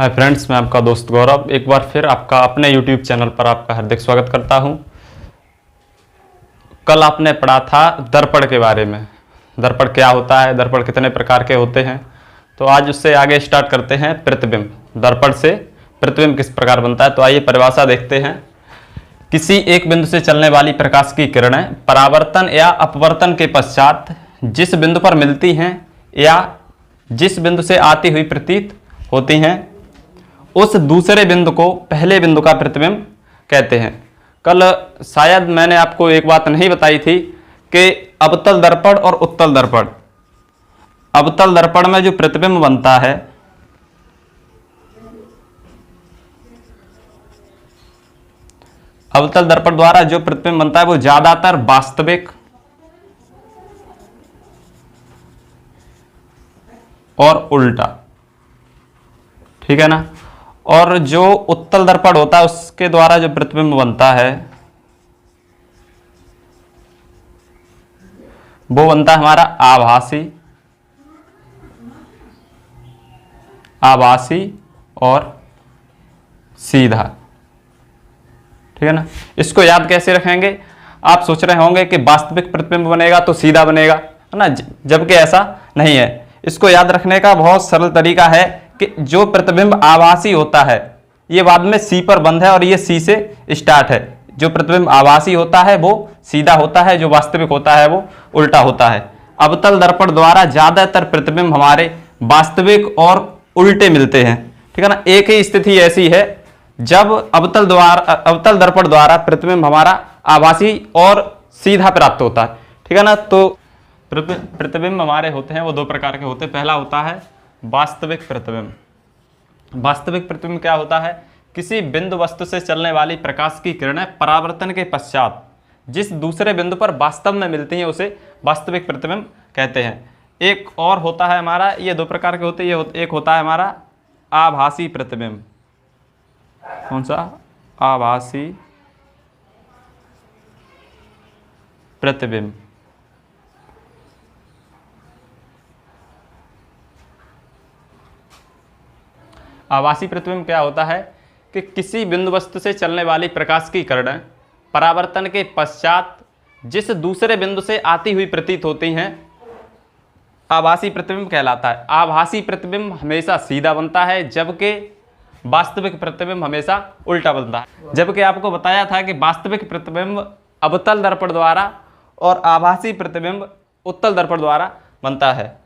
Hi friends, मैं आपका दोस्त गौरव एक बार फिर आपका अपने YouTube चैनल पर आपका हार्दिक स्वागत करता हूं। कल आपने पढ़ा था दर्पण के बारे में। दर्पण क्या होता है, दर्पण कितने प्रकार के होते हैं। तो आज उससे आगे स्टार्ट करते हैं प्रतिबिंब। दर्पण से प्रतिबिंब किस प्रकार बनता है। तो आइए परिभाषा देखते हैं। किसी एक बिंदु से चलने वाली प्रकाश की किरणें परावर्तन या अपवर्तन के पश्चात जिस बिंदु पर मिलती हैं या जिस बिंदु से आती हुई प्रतीत होती हैं, उस दूसरे बिंदु को पहले बिंदु का प्रतिबिंब कहते हैं। कल शायद मैंने आपको एक बात नहीं बताई थी कि अवतल दर्पण और उत्तल दर्पण, अवतल दर्पण में जो प्रतिबिंब बनता है, अवतल दर्पण द्वारा जो प्रतिबिंब बनता है वो ज्यादातर वास्तविक और उल्टा, ठीक है ना। और जो उत्तल दर्पण होता है उसके द्वारा जो प्रतिबिंब बनता है वो बनता है हमारा आभासी और सीधा, ठीक है ना। इसको याद कैसे रखेंगे। आप सोच रहे होंगे कि वास्तविक प्रतिबिंब बनेगा तो सीधा बनेगा, है ना, जबकि ऐसा नहीं है। इसको याद रखने का बहुत सरल तरीका है कि जो प्रतिबिंब आभासी होता है ये बाद में सी पर बंद है और ये सी से स्टार्ट है। जो प्रतिबिंब आभासी होता है वो सीधा होता है, जो वास्तविक होता है वो उल्टा होता है। अवतल दर्पण द्वारा ज्यादातर प्रतिबिंब हमारे वास्तविक और उल्टे मिलते हैं, ठीक है ना। एक ही स्थिति ऐसी है जब अवतल दर्पण द्वारा प्रतिबिंब हमारा आभासी और सीधा प्राप्त होता है, ठीक है ना। तो प्रतिबिंब हमारे होते हैं वो दो प्रकार के होते हैं। पहला होता है वास्तविक प्रतिबिंब। वास्तविक प्रतिबिंब क्या होता है, किसी बिंदु वस्तु से चलने वाली प्रकाश की किरणें परावर्तन के पश्चात जिस दूसरे बिंदु पर वास्तव में मिलती हैं उसे वास्तविक प्रतिबिंब कहते हैं। एक और होता है हमारा, ये दो प्रकार के होते हैं। एक होता है हमारा आभासी प्रतिबिंब। कौन सा? आभासी प्रतिबिंब। आभासी प्रतिबिंब क्या होता है कि किसी बिंदु वस्तु से चलने वाली प्रकाश की किरणें परावर्तन के पश्चात जिस दूसरे बिंदु से आती हुई प्रतीत होती हैं, आभासी प्रतिबिंब कहलाता है। आभासी प्रतिबिंब हमेशा सीधा बनता है जबकि वास्तविक प्रतिबिंब हमेशा उल्टा बनता है। जबकि आपको बताया था कि वास्तविक प्रतिबिंब अवतल दर्पण द्वारा और आभासी प्रतिबिंब उत्तल दर्पण द्वारा बनता है।